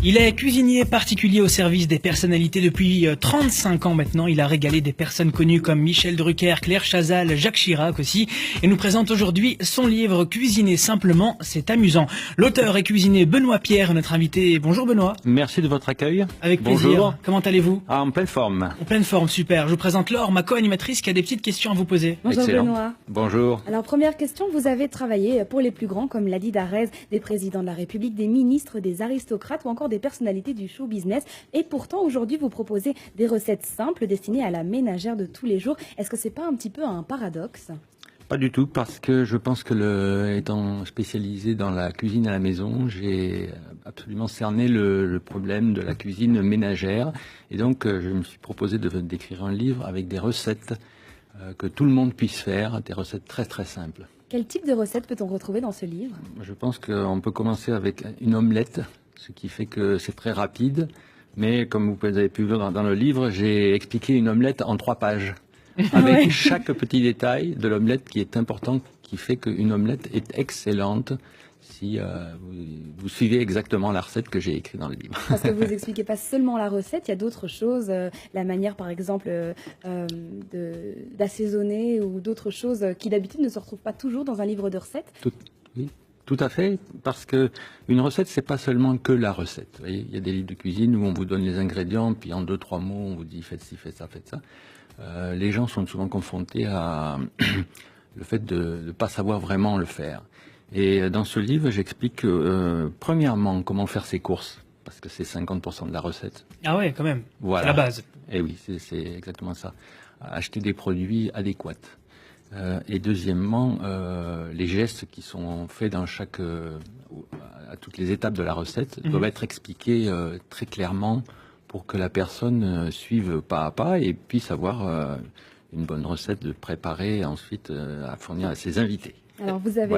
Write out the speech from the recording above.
Il est cuisinier particulier au service des personnalités depuis 35 ans maintenant. Il a régalé des personnes connues comme Michel Drucker, Claire Chazal, Jacques Chirac aussi, et nous présente aujourd'hui son livre Cuisiner simplement, c'est amusant. L'auteur et cuisinier Benoît Pierre, notre invité. Bonjour Benoît. Merci de votre accueil. Avec plaisir. Bonjour. Comment allez-vous? En pleine forme. En pleine forme, super. Je vous présente Laure, ma co-animatrice, qui a des petites questions à vous poser. Bonjour Excellent. Benoît. Bonjour. Alors première question, vous avez travaillé pour les plus grands comme Ladi Darès, des présidents de la République, des ministres, des aristocrates ou encore des personnalités du show business. Et pourtant aujourd'hui vous proposez des recettes simples destinées à la ménagère de tous les jours. Est-ce que c'est pas un petit peu un paradoxe? Pas du tout, parce que je pense que étant spécialisé dans la cuisine à la maison, j'ai absolument cerné le problème de la cuisine ménagère. Et donc, je me suis proposé d'écrire un livre avec des recettes que tout le monde puisse faire, des recettes très très simples. Quel type de recettes peut-on retrouver dans ce livre? Je pense qu'on peut commencer avec une omelette, ce qui fait que c'est très rapide. Mais comme vous avez pu voir dans le livre, j'ai expliqué une omelette en 3 pages. Avec Ouais. chaque petit détail de l'omelette qui est important, qui fait qu'une omelette est excellente si vous suivez exactement la recette que j'ai écrite dans le livre. Parce que vous expliquez pas seulement la recette, il y a d'autres choses, la manière par exemple d'assaisonner ou d'autres choses qui d'habitude ne se retrouvent pas toujours dans un livre de recettes. Oui, tout à fait, parce que une recette, c'est pas seulement que la recette. Vous voyez, il y a des livres de cuisine où on vous donne les ingrédients, puis en 2-3 mots, on vous dit faites ci, faites ça, faites ça. Les gens sont souvent confrontés à le fait de ne pas savoir vraiment le faire. Et dans ce livre, j'explique premièrement comment faire ses courses, parce que c'est 50% de la recette. Ah ouais, quand même. Voilà. C'est la base. Et oui, c'est exactement ça. Acheter des produits adéquats. Et deuxièmement, les gestes qui sont faits dans à toutes les étapes de la recette doivent être expliqués très clairement pour que la personne suive pas à pas et puisse avoir une bonne recette de préparer ensuite à fournir à ses invités. Alors vous avez Voilà.